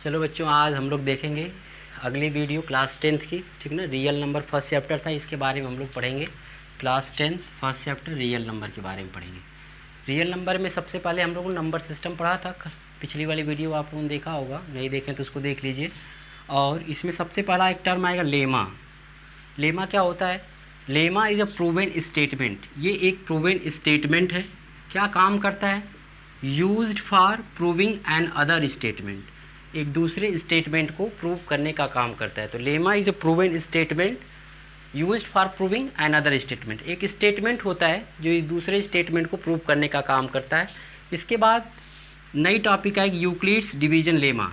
चलो बच्चों, आज हम लोग देखेंगे अगली वीडियो क्लास 10th की, ठीक ना। रियल नंबर फर्स्ट चैप्टर था, इसके बारे में हम लोग पढ़ेंगे। Class 10th first chapter real number के बारे में पढ़ेंगे। रियल नंबर में सबसे पहले हम लोगों ने नंबर सिस्टम पढ़ा था। पिछली वाली वीडियो आप लोगों ने देखा होगा, नहीं देखें तो उसको देख लीजिए। और इसमें सबसे पहला एक टर्म आएगा लेमा। लेमा क्या होता है? Lemma is a proven statement. ये एक प्रूवन स्टेटमेंट है। क्या काम करता है? Used for proving an other statement. एक दूसरे स्टेटमेंट को प्रूव करने का काम करता है। तो lemma is a proven statement used for proving an other statement. एक स्टेटमेंट होता है जो एक दूसरे स्टेटमेंट को प्रूव करने का काम करता है। इसके बाद नई टॉपिक है यूक्लिड्स डिवीजन लेमा।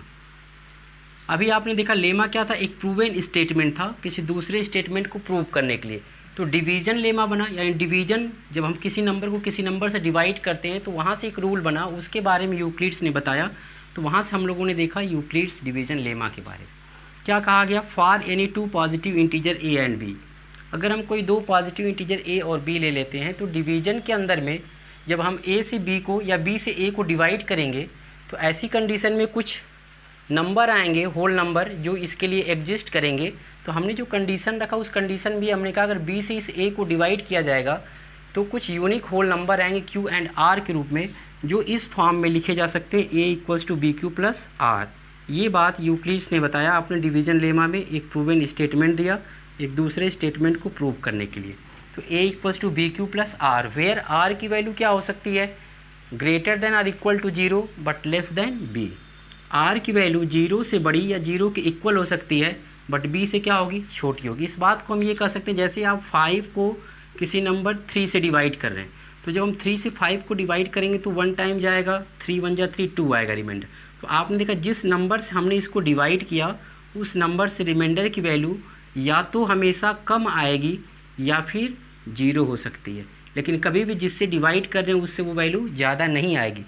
अभी आपने देखा लेमा क्या था? एक प्रूवन स्टेटमेंट था किसी दूसरे स्टेटमेंट को प्रूव करने के लिए। तो डिवीजन लेमा बना, यानी डिवीजन जब हम किसी नंबर को किसी नंबर से डिवाइड करते हैं तो वहाँ से एक रूल बना, उसके बारे में यूक्लिड्स ने बताया। तो वहाँ से हम लोगों ने देखा यूक्लिड्स डिवीजन लेमा के बारे में। क्या कहा गया? For any two positive integer A and B. अगर हम कोई दो पॉजिटिव इंटीजर ए और बी ले लेते हैं तो डिवीजन के अंदर में जब हम ए से बी को या बी से ए को डिवाइड करेंगे तो ऐसी कंडीशन में कुछ नंबर आएंगे, होल नंबर, जो इसके लिए एग्जिस्ट करेंगे। तो हमने जो कंडीशन रखा उस कंडीशन भी हमने कहा अगर बी से इस ए को डिवाइड किया जाएगा तो कुछ यूनिक होल नंबर आएंगे क्यू एंड आर के रूप में, जो इस फॉर्म में लिखे जा सकते हैं A equals to B Q plus R. ये बात यूक्लिड्स ने बताया अपने डिवीजन लेमा में। एक प्रूवन स्टेटमेंट दिया एक दूसरे स्टेटमेंट को प्रूव करने के लिए। तो A equals to B Q plus R, where R की वैल्यू क्या हो सकती है? Greater than are equal to 0 but less than B. R की वैल्यू 0 से बड़ी या 0 के इक्वल हो सकती है बट बी से क्या होगी? छोटी होगी। इस बात को हम ये कह सकते हैं जैसे आप 5 को किसी नंबर 3 से डिवाइड कर रहे हैं, तो जब हम 3 से 5 को डिवाइड करेंगे तो 1 टाइम जाएगा, 3 1 जा 3, 2 आएगा रिमाइंडर। तो आपने देखा जिस नंबर से हमने इसको डिवाइड किया उस नंबर से रिमाइंडर की वैल्यू या तो हमेशा कम आएगी या फिर 0 हो सकती है, लेकिन कभी भी जिससे डिवाइड कर रहे हैं उससे वो वैल्यू ज़्यादा नहीं आएगी।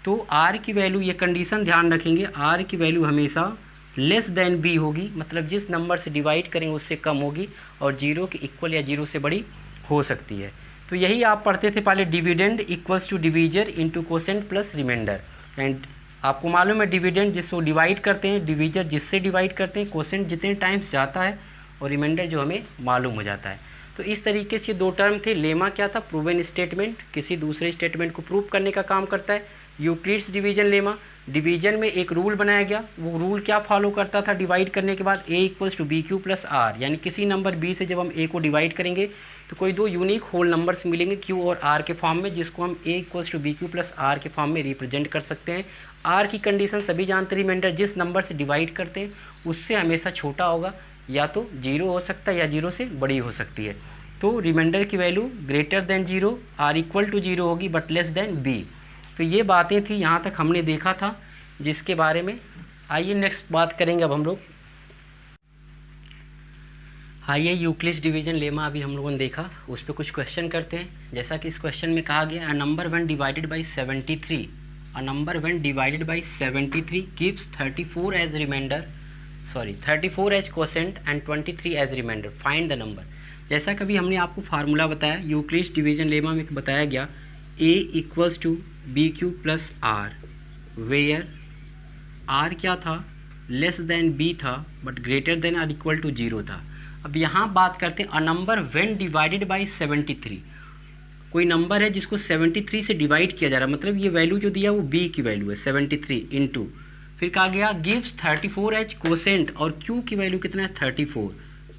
तो आर की वैल्यू, ये कंडीशन ध्यान रखेंगे, आर की वैल्यू हमेशा लेस देन बी होगी, मतलब जिस नंबर से डिवाइड करेंगे उससे कम होगी और 0 के इक्वल या 0 से बड़ी हो सकती है। तो यही आप पढ़ते थे पहले, dividend equals to divisor into quotient plus remainder. And आपको मालूम है डिविडेंड जिसको डिवाइड करते हैं, डिवीजर जिससे डिवाइड करते हैं, कोसेंट जितने टाइम्स जाता है और रिमाइंडर जो हमें मालूम हो जाता है। तो इस तरीके से दो टर्म थे। लेमा क्या था? प्रूवन स्टेटमेंट, किसी दूसरे स्टेटमेंट को प्रूव करने का काम करता है। यूक्लिड्स डिवीजन लेमा, डिवीजन में एक रूल बनाया गया। वो रूल क्या फॉलो करता था? डिवाइड करने के बाद A equals to B Q plus R, यानी किसी नंबर बी से जब हम ए को डिवाइड करेंगे तो कोई दो यूनिक होल नंबर्स मिलेंगे क्यू और आर के फॉर्म में, जिसको हम A equals to B Q plus R के फॉर्म में रिप्रेजेंट कर सकते हैं। आर की कंडीशन सभी जानते हैं, रिमाइंडर जिस नंबर से डिवाइड करते हैं उससे हमेशा छोटा होगा, या तो 0 हो सकता है या 0 से बड़ी हो सकती है। तो रिमाइंडर की value greater than 0, or equal to 0 होगी बट लेस देन बी। तो ये बातें थी, यहाँ तक हमने देखा था जिसके बारे में। आइए नेक्स्ट बात करेंगे अब हम लोग। आइए यूक्लिड्स डिवीजन लेमा अभी हम लोगों ने देखा, उस पर कुछ क्वेश्चन करते हैं। जैसा कि इस क्वेश्चन में कहा गया, a number when divided by 73, a number when divided by 73 gives 34 as remainder, 34 as quotient and 23 as remainder, find the number. जैसा कभी हमने आपको फार्मूला बताया यूक्लिड्स डिवीजन लेमा में बताया गया, A equals to B Q plus R, where R क्या था? लेस देन बी था but greater than are equal to 0 था। अब यहाँ बात करते हैं a number when divided by 73। कोई नंबर है जिसको 73 से डिवाइड किया जा रहा है, मतलब ये वैल्यू जो दिया वो b की वैल्यू है 73 इंटू, फिर कहा गया गिव्स 34 एज कोसेंट, और q की वैल्यू कितना है? 34,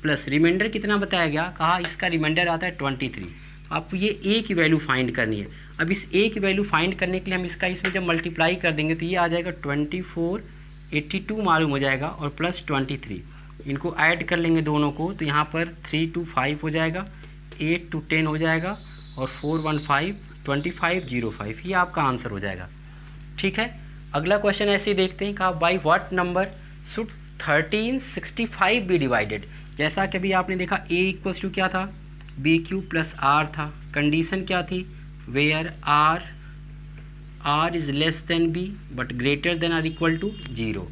प्लस रिमाइंडर कितना बताया गया? कहा इसका रिमाइंडर आता है 23। तो आपको ये a की वैल्यू फाइंड करनी है। अब इस a की वैल्यू फाइंड करने के लिए हम इसका इसमें जब मल्टीप्लाई कर देंगे तो ये आ जाएगा 24, 82 मालूम हो जाएगा और प्लस 23, इनको ऐड कर लेंगे दोनों को, तो यहाँ पर 3 to 5 हो जाएगा, 8 to 10 हो जाएगा और 4 1 5 25 0 5, ये आपका आंसर हो जाएगा। ठीक है, अगला क्वेश्चन ऐसे ही देखते हैं। कहा by what number should 1365 be divided. जैसा कि अभी आपने देखा ए इक्वल्स टू क्या था? बी क्यू प्लस आर था। कंडीशन क्या थी? Where R is less than B but greater than are equal to 0।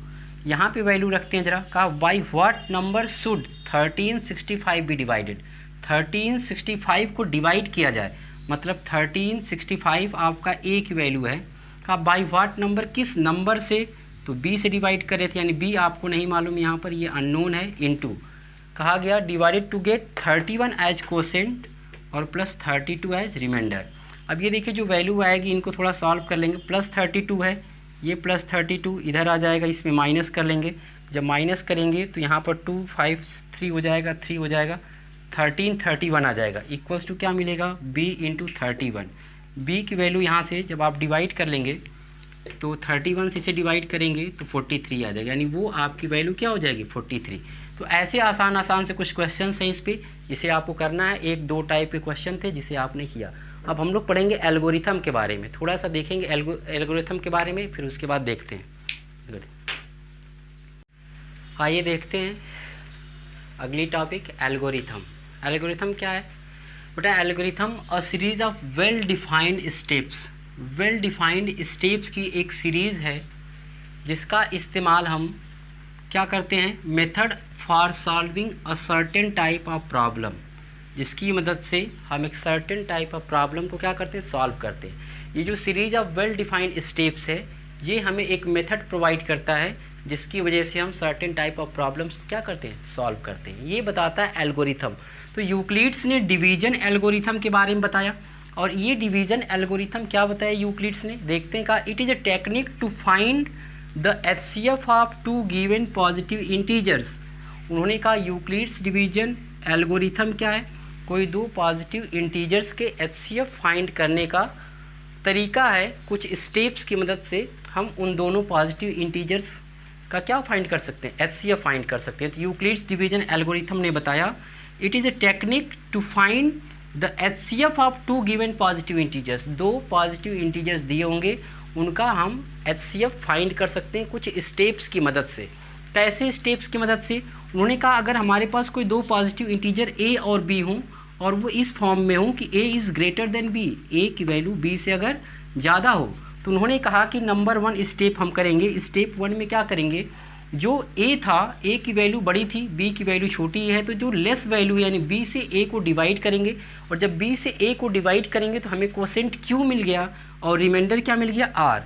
यहाँ पे वैल्यू रखते हैं जरा। कहा by what number should 1365 be divided. 1365 को डिवाइड किया जाए, मतलब 1365 आपका ए की वैल्यू है। कहा बाई व्हाट नंबर, किस नंबर से तो b से डिवाइड कर रहे थे, यानी b आपको नहीं मालूम, यहाँ पर ये अननोन है, इनटू कहा गया divided to get 31 as quotient और प्लस 32 एज रिमाइंडर। अब ये देखिए जो वैल्यू आएगी इनको थोड़ा सॉल्व कर लेंगे। प्लस 32 है, ये प्लस 32 इधर आ जाएगा, इसमें माइनस कर लेंगे। जब माइनस करेंगे तो यहाँ पर 2 5 3 हो जाएगा, 3 हो जाएगा, 13 31 आ जाएगा। इक्वल्स टू क्या मिलेगा, b इंटू 31। b की वैल्यू यहाँ से जब आप डिवाइड कर लेंगे तो 31 से इसे डिवाइड करेंगे तो 43 आ जाएगा, यानी वो आपकी वैल्यू क्या हो जाएगी, 43। तो ऐसे आसान से कुछ क्वेश्चन हैं इस पे, जिसे आपको करना है। 1-2 टाइप के क्वेश्चन थे जिसे आपने किया। अब हम लोग पढ़ेंगे एल्गोरिथम के बारे में, थोड़ा सा देखेंगे एल्गोरिथम के बारे में, फिर उसके बाद देखते हैं। आइए देखते हैं अगली टॉपिक, एल्गोरिथम। एल्गोरिथम क्या है बेटा, algorithm a series of well defined steps, well defined steps की एक सीरीज़ है जिसका इस्तेमाल हम क्या करते हैं, method for solving a certain type of problem, जिसकी मदद से हम एक सर्टेन टाइप ऑफ प्रॉब्लम को क्या करते हैं, सॉल्व करते हैं। ये जो series of well defined steps है ये हमें एक मेथड प्रोवाइड करता है जिसकी वजह से हम सर्टेन टाइप ऑफ प्रॉब्लम्स को क्या करते हैं, सॉल्व करते हैं। ये बताता है एल्गोरिथम। तो यूक्लिड्स ने डिवीजन एल्गोरिथम के बारे में बताया, और ये डिवीजन एल्गोरिथम क्या बताया यूक्लिड्स ने, देखते हैं। कहा it is a technique to find the HCF of 2 given positive integers. उन्होंने कहा यूक्लिड्स डिवीजन एल्गोरिथम क्या है, कोई 2 पॉजिटिव इंटीजर्स के HCF फाइंड करने का तरीका है। कुछ स्टेप्स की मदद से हम उन दोनों पॉजिटिव इंटीजर्स का क्या फाइंड कर सकते हैं, HCF फाइंड कर सकते हैं। तो यूक्लिड्स डिवीजन एल्गोरिथम ने बताया it is a technique to find the HCF of 2 given positive integers. 2 positive integers दिए होंगे, उनका हम HCF फाइंड कर सकते हैं कुछ स्टेप्स की मदद से। कैसे स्टेप्स की मदद से, उन्होंने कहा अगर हमारे पास कोई 2 पॉजिटिव इंटीजर a और b हों और वो इस फॉर्म में हो कि a is greater than b, a की वैल्यू b से अगर ज़्यादा हो, तो उन्होंने कहा कि नंबर 1 स्टेप हम करेंगे। स्टेप 1 में क्या करेंगे, जो a था, a की वैल्यू बड़ी थी, b की वैल्यू छोटी है, तो जो लेस वैल्यू यानी b से a को डिवाइड करेंगे, और जब b से a को डिवाइड करेंगे तो हमें कोसेंट q मिल गया और रिमाइंडर क्या मिल गया, r।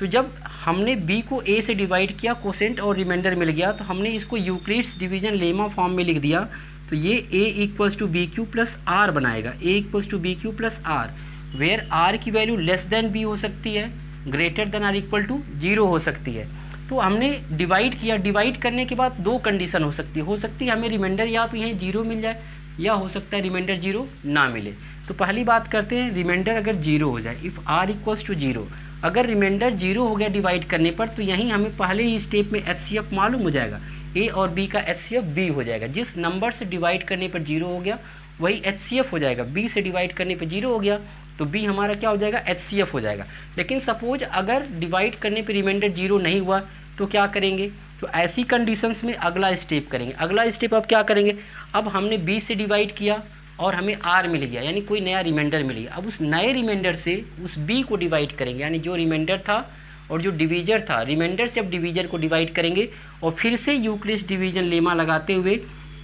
तो जब हमने b को a से डिवाइड किया, कोसेंट और रिमाइंडर मिल गया, तो हमने इसको यूक्लिड्स डिवीजन लेमा फॉर्म में लिख दिया। तो ये a equals to B Q plus R बनाएगा, a equals to B Q plus R, where r की वैल्यू लेस देन b हो सकती है, greater than are equal to 0 हो सकती है। तो हमने डिवाइड किया, डिवाइड करने के बाद 2 कंडीशन हो सकती है हमें रिमाइंडर या तो यहीं 0 मिल जाए, या हो सकता है रिमाइंडर 0 ना मिले। तो पहली बात करते हैं, रिमाइंडर अगर 0 हो जाए, इफ़ r इक्वल्स टू 0, अगर रिमाइंडर 0 हो गया डिवाइड करने पर, तो यहीं हमें पहले ही स्टेप में HCF मालूम हो जाएगा, a और b का HCF b हो जाएगा। जिस नंबर से डिवाइड करने पर 0 हो गया वही HCF हो जाएगा, b से डिवाइड करने पर 0 हो गया तो b हमारा क्या हो जाएगा, HCF हो जाएगा। लेकिन सपोज अगर डिवाइड करने पर रिमाइंडर 0 नहीं हुआ तो क्या करेंगे, तो ऐसी कंडीशंस में अगला स्टेप करेंगे। अगला स्टेप अब क्या करेंगे, अब हमने b से डिवाइड किया और हमें r मिल गया, यानी कोई नया रिमाइंडर मिल गया। अब उस नए रिमाइंडर से उस b को डिवाइड करेंगे, यानी जो रिमाइंडर था और जो डिवीजर था, रिमाइंडर से अब डिवीजर को डिवाइड करेंगे और फिर से यूक्लिड्स डिवीजन लेमा लगाते हुए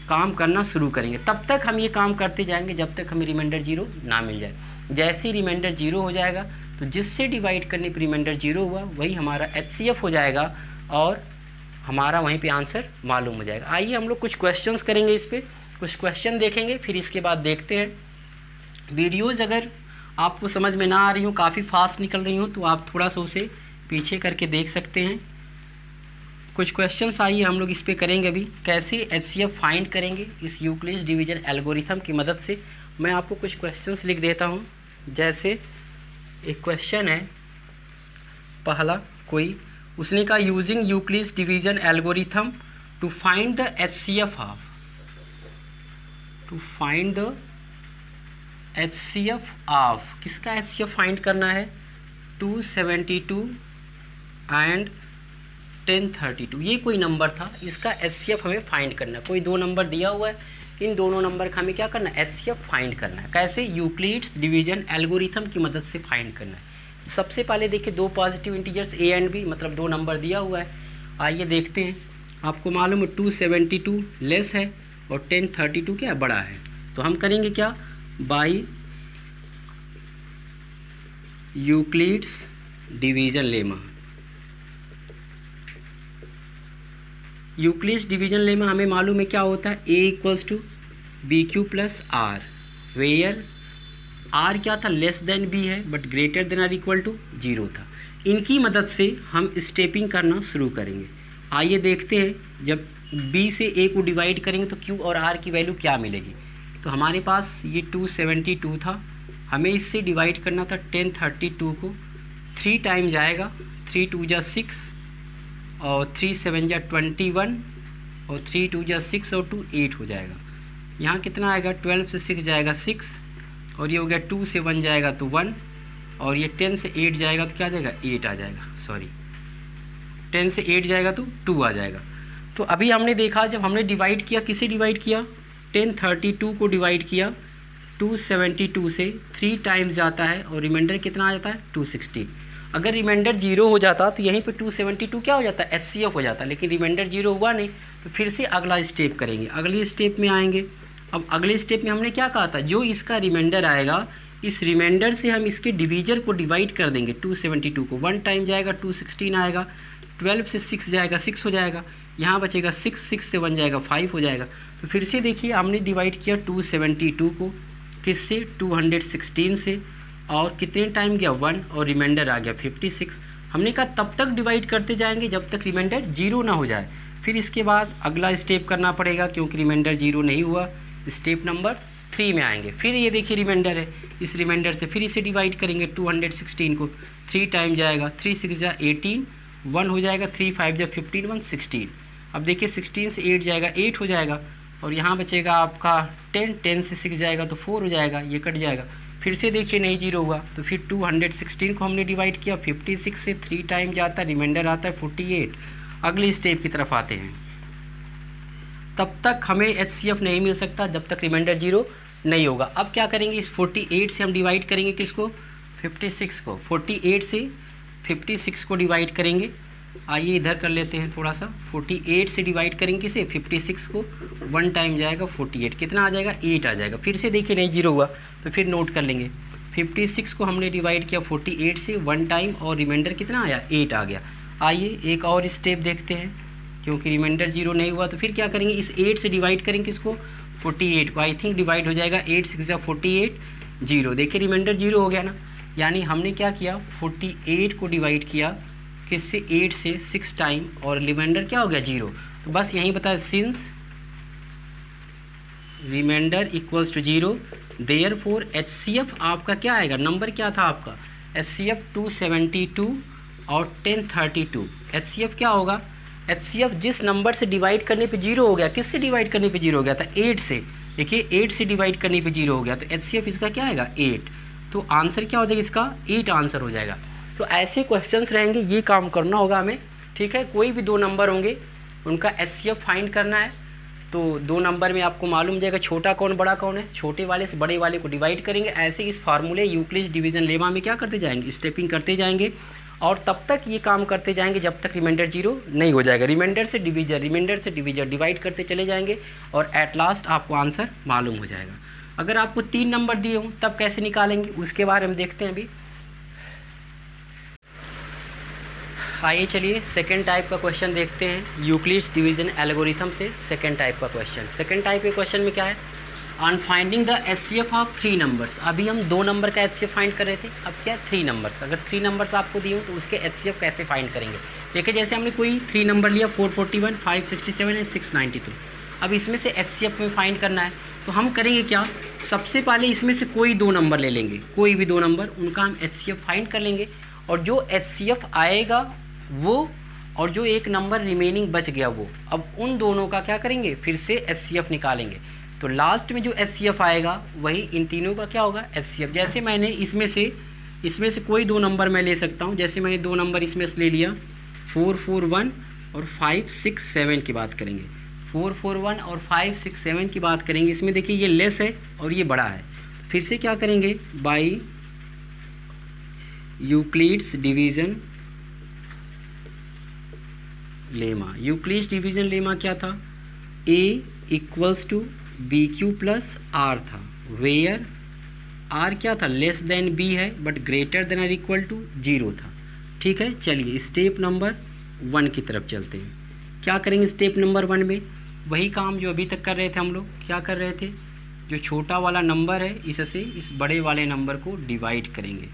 काम करना शुरू करेंगे। तब तक हम ये काम करते जाएंगे जब तक हमें रिमाइंडर 0 ना मिल जाए। जैसे ही रिमाइंडर 0 हो जाएगा तो जिससे डिवाइड करने पर रिमाइंडर 0 हुआ वही हमारा HCF हो जाएगा और हमारा वहीं पे आंसर मालूम हो जाएगा। आइए हम लोग कुछ क्वेश्चंस करेंगे, इस पर कुछ क्वेश्चन देखेंगे, फिर इसके बाद देखते हैं। वीडियोज़ अगर आपको समझ में ना आ रही हो, काफ़ी फास्ट निकल रही हो, तो आप थोड़ा सा उसे पीछे करके देख सकते हैं। कुछ क्वेश्चंस आइए हम लोग इस पर करेंगे। अभी कैसे HCF फाइंड करेंगे इस यूक्लिड्स डिवीजन एल्गोरिथम की मदद से, मैं आपको कुछ क्वेश्चंस लिख देता हूँ। जैसे एक क्वेश्चन है पहला, कोई उसने कहा using Euclid's division algorithm to find the HCF of, to find the HCF of, किसका HCF फाइंड करना है, 272 एंड 1032, ये कोई नंबर था, इसका HCF हमें फाइंड करना है। कोई 2 नंबर दिया हुआ है, इन दोनों नंबर का हमें क्या करना है, HCF फाइंड करना है। कैसे, यूक्लिड्स डिवीजन एल्गोरिथम की मदद से फाइंड करना है। सबसे पहले देखिए 2 positive integers a and b, मतलब 2 नंबर दिया हुआ है। आइए देखते हैं, आपको मालूम है 272 लेस है और 1032 क्या बड़ा है, तो हम करेंगे क्या, by Euclid's division lemma. Euclid's division lemma हमें मालूम है क्या होता है, A equals to B Q plus R, where R क्या था, लेस देन बी है but greater than are equal to 0 था। इनकी मदद से हम स्टेपिंग करना शुरू करेंगे। आइए देखते हैं जब बी से ए को डिवाइड करेंगे तो क्यू और आर की वैल्यू क्या मिलेगी। तो हमारे पास ये 272 था, हमें इससे डिवाइड करना था 1032 को, 3 टाइम जाएगा, 3 2 जा 6 और 3 7 जा 21 और 3 2 जा 6 और 2 8 हो जाएगा। यहाँ कितना आएगा, 12 से 6 जाएगा 6 और ये हो गया 2 से 1 जाएगा तो 1 और ये 10 से 8 जाएगा तो क्या आ जाएगा, 8 आ जाएगा, सॉरी 10 से 8 जाएगा तो 2 आ जाएगा। तो अभी हमने देखा जब हमने डिवाइड किया, किसे डिवाइड किया, 1032 को डिवाइड किया 272 से, 3 टाइम्स जाता है और रिमाइंडर कितना आ जाता है 216। अगर रिमाइंडर 0 हो जाता तो यहीं पे 272 क्या हो जाता है, HCF हो जाता, लेकिन रिमाइंडर 0 हुआ नहीं तो फिर से अगला स्टेप करेंगे। अगले स्टेप में आएंगे, अब अगले स्टेप में हमने क्या कहा था, जो इसका रिमाइंडर आएगा इस रिमाइंडर से हम इसके डिवीजर को डिवाइड कर देंगे 272 को, 1 टाइम जाएगा 216 आएगा, 12 से 6 जाएगा 6 हो जाएगा, यहाँ बचेगा 6, 6 से 1 जाएगा 5 हो जाएगा। तो फिर से देखिए हमने डिवाइड किया 272 को किससे, 216 से, और कितने टाइम गया 1 और रिमाइंडर आ गया 56। हमने कहा तब तक डिवाइड करते जाएंगे जब तक रिमाइंडर 0 ना हो जाए, फिर इसके बाद अगला स्टेप करना पड़ेगा क्योंकि रिमाइंडर 0 नहीं हुआ, स्टेप नंबर 3 में आएंगे। फिर ये देखिए रिमाइंडर है, इस रिमाइंडर से फिर इसे डिवाइड करेंगे 216 को, 3 टाइम जाएगा, 3 6 जा 18, 1 हो जाएगा, 3 5 जा 15, 1 16। अब देखिए 16 से 8 जाएगा 8 हो जाएगा और यहाँ बचेगा आपका 10, 10 से 6 जाएगा तो 4 हो जाएगा, ये कट जाएगा। फिर से देखिए नहीं 0 हुआ तो फिर 216 को हमने डिवाइड किया, 56 से 3 टाइम जाता है, रिमाइंडर आता है 48। अगले स्टेप की तरफ आते हैं, तब तक हमें HCF नहीं मिल सकता जब तक रिमाइंडर 0 नहीं होगा। अब क्या करेंगे, इस 48 से हम डिवाइड करेंगे किसको, 56 को, 48 से 56 को डिवाइड करेंगे। आइए इधर कर लेते हैं थोड़ा सा, 48 से डिवाइड करेंगे किसे, 56 को, 1 टाइम जाएगा 48, कितना आ जाएगा 8 आ जाएगा। फिर से देखिए नहीं 0 हुआ तो फिर नोट कर लेंगे, 56 को हमने डिवाइड किया 48 से, 1 टाइम और रिमाइंडर कितना आया 8 आ गया। आइए एक और स्टेप देखते हैं, क्योंकि रिमाइंडर 0 नहीं हुआ तो फिर क्या करेंगे, इस 8 से डिवाइड करेंगे किसको, 48 को, आई थिंक डिवाइड हो जाएगा 8 6 जा 48, 0। देखिए रिमाइंडर 0 हो गया ना, यानी हमने क्या किया 48 को डिवाइड किया किससे, 8 से 6 टाइम और रिमाइंडर क्या हो गया 0। तो बस यहीं बताया, since remainder equals to 0 therefore HCF आपका क्या आएगा, नंबर क्या था आपका, HCF 272 और 1032। HCF क्या होगा, HCF जिस नंबर से डिवाइड करने पे 0 हो गया, किससे डिवाइड करने पे 0 हो गया था, 8 से। देखिए 8 से डिवाइड करने पे 0 हो गया तो HCF इसका क्या आएगा 8। तो आंसर क्या हो जाएगा इसका, 8 आंसर हो जाएगा। तो ऐसे क्वेश्चंस रहेंगे, ये काम करना होगा हमें, ठीक है। कोई भी 2 नंबर होंगे उनका HCF फाइंड करना है, तो 2 नंबर में आपको मालूम जाएगा छोटा कौन बड़ा कौन है, छोटे वाले से बड़े वाले को डिवाइड करेंगे। ऐसे इस फार्मूले यूक्लिड्स डिवीजन लेमा में क्या करते जाएंगे, स्टेपिंग करते जाएंगे और तब तक ये काम करते जाएंगे जब तक रिमाइंडर 0 नहीं हो जाएगा। रिमाइंडर से डिवीजर डिवाइड करते चले जाएंगे और एट लास्ट आपको आंसर मालूम हो जाएगा। अगर आपको 3 नंबर दिए हों तब कैसे निकालेंगे, उसके बारे में देखते हैं अभी। आइए चलिए सेकेंड टाइप का क्वेश्चन देखते हैं, यूक्लिड्स डिवीजन एल्गोरिथम से सेकेंड टाइप का क्वेश्चन। सेकेंड टाइप के क्वेश्चन में क्या है, on finding the HCF of 3 numbers. अभी हम 2 नंबर का HCF फाइंड कर रहे थे, अब क्या 3 नंबर्स का। अगर 3 नंबर्स आपको दिए हो तो उसके HCF कैसे फाइंड करेंगे। देखिए जैसे हमने कोई 3 नंबर लिया, 441, 567 एंड 693। अब इसमें से HCF में फाइंड करना है तो हम करेंगे क्या, सबसे पहले इसमें से कोई 2 नंबर ले लेंगे, कोई भी 2 नंबर, उनका हम HCF फाइंड कर लेंगे और जो HCF आएगा वो और जो एक नंबर रिमेनिंग बच गया वो, अब उन दोनों का क्या करेंगे, फिर से HCF निकालेंगे। तो लास्ट में जो HCF आएगा वही इन तीनों का क्या होगा HCF। जैसे मैंने इसमें से कोई 2 नंबर मैं ले सकता हूँ, जैसे मैंने 2 नंबर इसमें से ले लिया, 441 और 567 की बात करेंगे, 441 और 567 की बात करेंगे। इसमें देखिए ये लेस है और ये बड़ा है, तो फिर से क्या करेंगे, by Euclid's division lemma. Euclid's division lemma क्या था, A equals to B Q plus R था, वेयर आर क्या था, लेस देन बी है but greater than are equal to 0 था। ठीक है, चलिए स्टेप नंबर 1 की तरफ चलते हैं। क्या करेंगे स्टेप नंबर 1 में? वही काम जो अभी तक कर रहे थे हम लोग। क्या कर रहे थे? जो छोटा वाला नंबर है इससे इस बड़े वाले नंबर को डिवाइड करेंगे।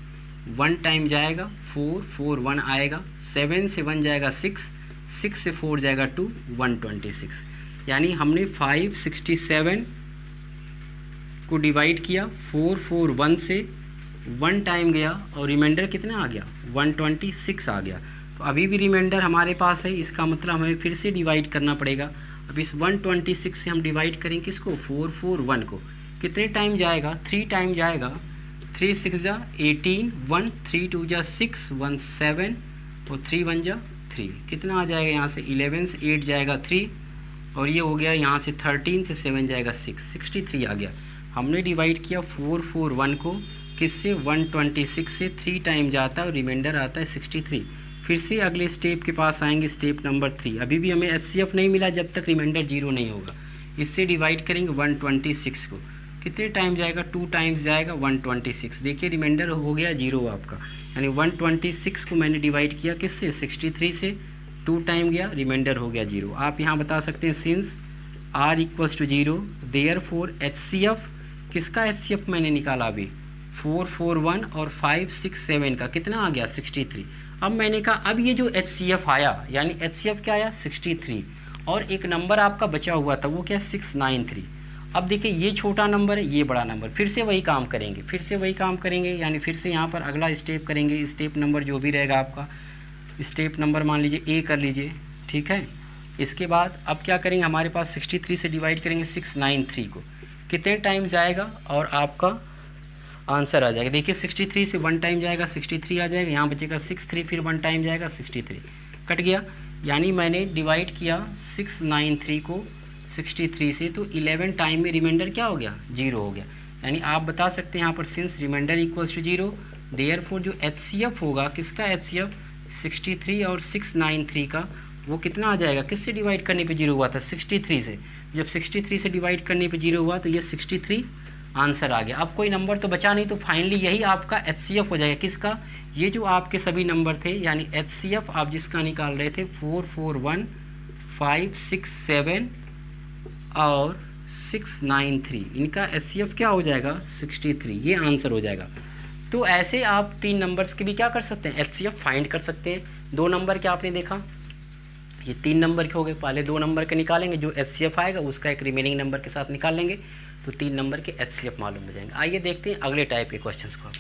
1 टाइम जाएगा 4, 4 1 आएगा, 7 से 1 जाएगा 6, 6 से 4 जाएगा 2, 126। यानी हमने 567 को डिवाइड किया, 4 4 1 से 1 टाइम गया और रिमाइंडर कितना आ गया? 126 आ गया। तो अभी भी रिमाइंडर हमारे पास है, इसका मतलब हमें फिर से डिवाइड करना पड़ेगा। अब इस 126 से हम डिवाइड करें किसको? 4 4 1 को। कितने टाइम जाएगा? 3 टाइम जाएगा। 3 6 जा 18, 1 3 2 जा 6, 1 7 और 3 1 जा 3। कितना आ जाएगा यहाँ से? 11 से 8 जाएगा 3 और ये हो गया यहाँ से 13 से 7 जाएगा 6, 63 आ गया। हमने डिवाइड किया 4 4 1 को किससे? 126 से। 3 टाइम जाता है और रिमाइंडर आता है 63। फिर से अगले स्टेप के पास आएंगे, स्टेप नंबर 3। अभी भी हमें HCF नहीं मिला जब तक रिमाइंडर 0 नहीं होगा। इससे डिवाइड करेंगे 126 को। कितने टाइम जाएगा? 2 टाइम्स जाएगा 126। देखिए रिमाइंडर हो गया 0 आपका, यानी 126 को मैंने डिवाइड किया किससे? 63 से। 2 टाइम गया, रिमाइंडर हो गया 0। आप यहाँ बता सकते हैं सिंस R = 0 देयरफॉर HCF, किसका HCF मैंने निकाला अभी? 4 4 1 और 5 6 7 का कितना आ गया? 63। अब मैंने कहा अब ये जो HCF आया, यानी HCF क्या आया? 63। और एक नंबर आपका बचा हुआ था, वो क्या? 693। अब देखिए ये छोटा नंबर है, ये बड़ा नंबर। फिर से वही काम करेंगे, यानी फिर से यहाँ पर अगला स्टेप करेंगे। स्टेप नंबर जो भी रहेगा आपका, स्टेप नंबर मान लीजिए A कर लीजिए, ठीक है। इसके बाद अब क्या करेंगे? हमारे पास 63 से डिवाइड करेंगे 693 को। कितने टाइम जाएगा और आपका आंसर आ जाएगा? देखिए 63 से 1 टाइम जाएगा 63 आ जाएगा, यहाँ बचेगा 63, फिर 1 टाइम जाएगा 63, कट गया। यानी मैंने डिवाइड किया 693 को 63 से, तो 11 टाइम में रिमाइंडर क्या हो गया? 0 हो गया। यानी आप बता सकते हैं यहाँ पर सिंस रिमाइंडर = 0 देयरफॉर जो HCF होगा, किसका HCF? 63 और 693 का, वो कितना आ जाएगा? किससे डिवाइड करने पे 0 हुआ था? 63 से। जब 63 से डिवाइड करने पे 0 हुआ तो ये 63 आंसर आ गया। अब कोई नंबर तो बचा नहीं, तो फाइनली यही आपका HCF हो जाएगा। किसका? ये जो आपके सभी नंबर थे, यानी HCF आप जिसका निकाल रहे थे 4 4 1 5 6 7 और 693, इनका HCF क्या हो जाएगा? 63। ये आंसर हो जाएगा। तो ऐसे आप 3 नंबर्स के भी क्या कर सकते हैं? HCF फाइंड कर सकते हैं। 2 नंबर के आपने देखा, ये 3 नंबर के हो गए। पहले 2 नंबर के निकालेंगे, जो HCF आएगा उसका एक रिमेनिंग नंबर के साथ निकाल लेंगे, तो 3 नंबर के HCF मालूम हो जाएंगे। आइए देखते हैं अगले टाइप के क्वेश्चंस को।